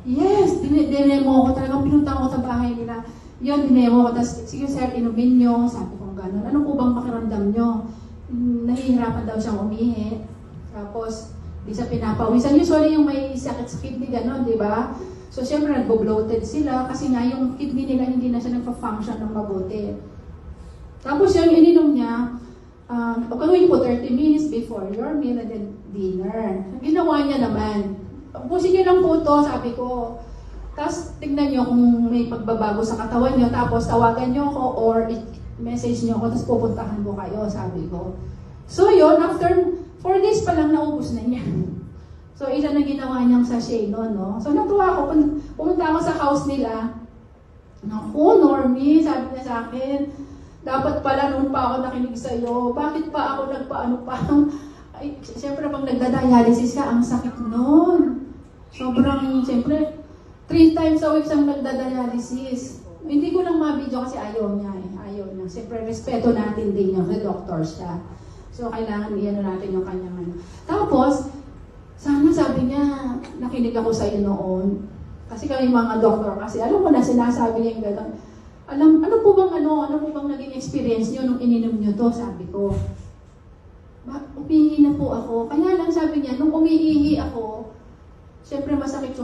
Yes, dinemo ko talagang pinunta ko sa bahay nila. Yun, dinemo ko. Tapos, sige sir, inumin nyo. Sabi ko gano'n. Ano po bang pakiramdam nyo? Nahihirapan daw siyang umihi. Tapos, di siya pinapawisan. Usually yung may sakit sa kidney, gano'n, di ba? So, syempre, nagbo-bloated sila kasi nga yung kidney nila hindi na siya nagpa-function ng mabuti. Tapos, yung ininom niya, gawin po 30 minutes before your meal and then dinner. Ginawa niya naman. Pusin niyo lang po ito, sabi ko. Tapos, tignan niyo kung may pagbabago sa katawan niyo. Tapos, tawagan niyo ako or message niyo ako. Tapos, pupuntahan ko kayo, sabi ko. So, yun, after 4 days pa lang, naubos na niya. So, ilan na ginawa niyang sachet noon, no? So, natuwa ako. Pumunta ako sa house nila. Naku, Normie, sabi niya sa akin, dapat pala noon pa ako nakinig sa'yo. Bakit pa ako nagpaano pa? Ay, siyempre, pag nagda-dialysis ka, ang sakit noon. Sobrang, siyempre, 3 times a week siyang nagda-dialysis. Hindi ko lang ma-video kasi ayaw niya eh. Ayaw niya. Siyempre, respeto natin din niya. Kasi doctor siya. So, kailangan iyan natin yung kanyang ano. Tapos, sana sabi niya, nakinig ako sa iyo noon. Kasi kami mga doktor, kasi alam mo na sinasabi niya yung gano'n. Ano po bang naging experience niyo nung ininom niyo to? Sabi ko. Umiihi na po ako. Kaya lang sabi niya, nung umiihi ako, syempre masakit